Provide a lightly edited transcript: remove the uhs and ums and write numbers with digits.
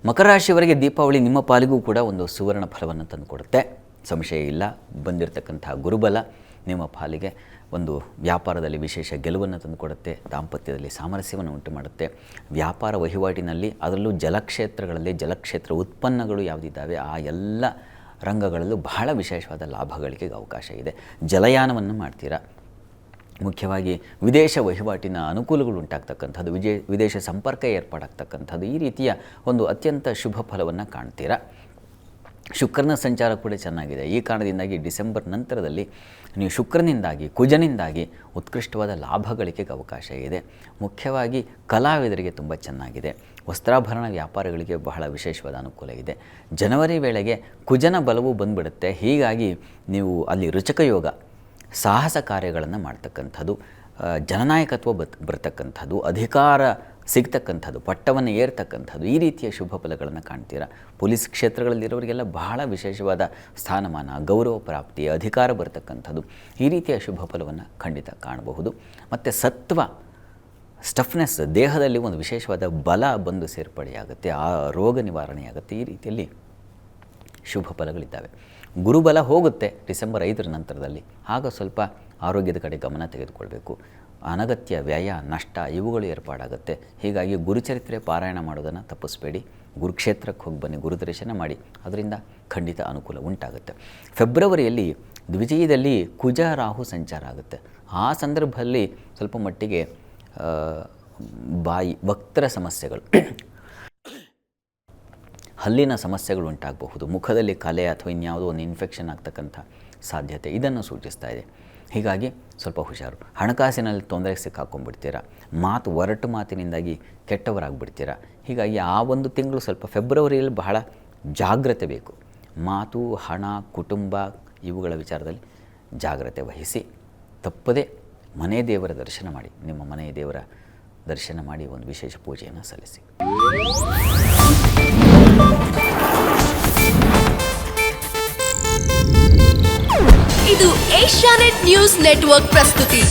ಮಕರ ರಾಶಿಯವರಿಗೆ ದೀಪಾವಳಿ ನಿಮ್ಮ ಪಾಲಿಗೂ ಕೂಡ ಒಂದು ಸುವರ್ಣ ಫಲವನ್ನು ತಂದುಕೊಡುತ್ತೆ, ಸಂಶಯ ಇಲ್ಲ. ಬಂದಿರತಕ್ಕಂಥ ಗುರುಬಲ ನಿಮ್ಮ ಪಾಲಿಗೆ ಒಂದು ವ್ಯಾಪಾರದಲ್ಲಿ ವಿಶೇಷ ಗೆಲುವನ್ನು ತಂದುಕೊಡುತ್ತೆ, ದಾಂಪತ್ಯದಲ್ಲಿ ಸಾಮರಸ್ಯವನ್ನು ಉಂಟು ಮಾಡುತ್ತೆ. ವ್ಯಾಪಾರ ವಹಿವಾಟಿನಲ್ಲಿ ಅದರಲ್ಲೂ ಜಲಕ್ಷೇತ್ರಗಳಲ್ಲಿ ಜಲಕ್ಷೇತ್ರ ಉತ್ಪನ್ನಗಳು ಯಾವುದಿದ್ದಾವೆ ಆ ಎಲ್ಲ ರಂಗಗಳಲ್ಲೂ ಬಹಳ ವಿಶೇಷವಾದ ಲಾಭಗಳಿಗೆ ಅವಕಾಶ ಇದೆ. ಜಲಯಾನವನ್ನು ಮಾಡ್ತೀರಾ, ಮುಖ್ಯವಾಗಿ ವಿದೇಶ ವಹಿವಾಟಿನ ಅನುಕೂಲಗಳು ಉಂಟಾಗ್ತಕ್ಕಂಥದ್ದು, ವಿದೇಶ ಸಂಪರ್ಕ ಏರ್ಪಾಡಾಗ್ತಕ್ಕಂಥದ್ದು, ಈ ರೀತಿಯ ಒಂದು ಅತ್ಯಂತ ಶುಭ ಫಲವನ್ನು ಕಾಣ್ತೀರಾ. ಶುಕ್ರನ ಸಂಚಾರ ಕೂಡ ಚೆನ್ನಾಗಿದೆ. ಈ ಕಾರಣದಿಂದಾಗಿ ಡಿಸೆಂಬರ್ ನಂತರದಲ್ಲಿ ನೀವು ಶುಕ್ರನಿಂದಾಗಿ ಕುಜನಿಂದಾಗಿ ಉತ್ಕೃಷ್ಟವಾದ ಲಾಭಗಳಿಗೆ ಅವಕಾಶ ಇದೆ. ಮುಖ್ಯವಾಗಿ ಕಲಾವಿದರಿಗೆ ತುಂಬ ಚೆನ್ನಾಗಿದೆ. ವಸ್ತ್ರಾಭರಣ ವ್ಯಾಪಾರಗಳಿಗೆ ಬಹಳ ವಿಶೇಷವಾದ ಅನುಕೂಲ ಇದೆ. ಜನವರಿ ವೇಳೆಗೆ ಕುಜನ ಬಲವು ಬಂದುಬಿಡುತ್ತೆ. ಹೀಗಾಗಿ ನೀವು ಅಲ್ಲಿ ರುಚಕ ಯೋಗ, ಸಾಹಸ ಕಾರ್ಯಗಳನ್ನು ಮಾಡ್ತಕ್ಕಂಥದ್ದು, ಜನನಾಯಕತ್ವ ಬರ್ತಕ್ಕಂಥದ್ದು, ಅಧಿಕಾರ ಸಿಗ್ತಕ್ಕಂಥದ್ದು, ಪಟ್ಟವನ್ನು ಏರ್ತಕ್ಕಂಥದ್ದು, ಈ ರೀತಿಯ ಶುಭ ಫಲಗಳನ್ನು ಕಾಣ್ತೀರಾ. ಪೊಲೀಸ್ ಕ್ಷೇತ್ರಗಳಲ್ಲಿರೋರಿಗೆಲ್ಲ ಬಹಳ ವಿಶೇಷವಾದ ಸ್ಥಾನಮಾನ, ಗೌರವ ಪ್ರಾಪ್ತಿ, ಅಧಿಕಾರ ಬರ್ತಕ್ಕಂಥದ್ದು, ಈ ರೀತಿಯ ಶುಭ ಫಲವನ್ನು ಖಂಡಿತ ಕಾಣಬಹುದು. ಮತ್ತು ಸತ್ವ, ಸ್ಟಫ್ನೆಸ್, ದೇಹದಲ್ಲಿ ಒಂದು ವಿಶೇಷವಾದ ಬಲ ಬಂದು ಸೇರ್ಪಡೆಯಾಗುತ್ತೆ, ಆ ರೋಗ ನಿವಾರಣೆಯಾಗುತ್ತೆ. ಈ ರೀತಿಯಲ್ಲಿ ಶುಭ ಫಲಗಳಿದ್ದಾವೆ. ಗುರುಬಲ ಹೋಗುತ್ತೆ ಡಿಸೆಂಬರ್ 5ರ ನಂತರದಲ್ಲಿ. ಆಗ ಸ್ವಲ್ಪ ಆರೋಗ್ಯದ ಕಡೆ ಗಮನ ತೆಗೆದುಕೊಳ್ಬೇಕು. ಅನಗತ್ಯ ವ್ಯಯ, ನಷ್ಟ ಇವುಗಳು ಏರ್ಪಾಡಾಗುತ್ತೆ. ಹೀಗಾಗಿ ಗುರುಚರಿತ್ರೆ ಪಾರಾಯಣ ಮಾಡೋದನ್ನು ತಪ್ಪಿಸಬೇಡಿ. ಗುರುಕ್ಷೇತ್ರಕ್ಕೆ ಹೋಗಿ ಬನ್ನಿ, ಗುರುದರ್ಶನ ಮಾಡಿ, ಅದರಿಂದ ಖಂಡಿತ ಅನುಕೂಲ ಉಂಟಾಗುತ್ತೆ. ಫೆಬ್ರವರಿಯಲ್ಲಿ ದ್ವಿಜಯದಲ್ಲಿ ಕುಜ ರಾಹು ಸಂಚಾರ ಆಗುತ್ತೆ. ಆ ಸಂದರ್ಭದಲ್ಲಿ ಸ್ವಲ್ಪ ಮಟ್ಟಿಗೆ ಬಾಯಿ ವಕ್ರ ಸಮಸ್ಯೆಗಳು, ಹಲ್ಲಿನ ಸಮಸ್ಯೆಗಳು ಉಂಟಾಗಬಹುದು. ಮುಖದಲ್ಲಿ ಕಲೆ ಅಥವಾ ಇನ್ಯಾವುದೋ ಒಂದು ಇನ್ಫೆಕ್ಷನ್ ಆಗ್ತಕ್ಕಂಥ ಸಾಧ್ಯತೆ ಇದನ್ನು ಸೂಚಿಸ್ತಾ ಇದೆ. ಹೀಗಾಗಿ ಸ್ವಲ್ಪ ಹುಷಾರು. ಹಣಕಾಸಿನಲ್ಲಿ ತೊಂದರೆಗೆ ಸಿಕ್ಕಾಕೊಂಡ್ಬಿಡ್ತೀರಾ, ಒರಟು ಮಾತಿನಿಂದಾಗಿ ಕೆಟ್ಟವರಾಗ್ಬಿಡ್ತೀರಾ. ಹೀಗಾಗಿ ಆ ಒಂದು ತಿಂಗಳು ಸ್ವಲ್ಪ ಫೆಬ್ರವರಿಯಲ್ಲಿ ಬಹಳ ಜಾಗ್ರತೆ ಬೇಕು. ಮಾತು, ಹಣ, ಕುಟುಂಬ ಇವುಗಳ ವಿಚಾರದಲ್ಲಿ ಜಾಗ್ರತೆ ವಹಿಸಿ. ತಪ್ಪದೇ ಮನೆ ದೇವರ ದರ್ಶನ ಮಾಡಿ, ನಿಮ್ಮ ಮನೆಯ ದೇವರ ದರ್ಶನ ಮಾಡಿ ಒಂದು ವಿಶೇಷ ಪೂಜೆಯನ್ನು ಸಲ್ಲಿಸಿ. ಇದು ಏಷ್ಯಾನೆಟ್ ನ್ಯೂಸ್ ನೆಟ್ವರ್ಕ್ ಪ್ರಸ್ತುತಿ.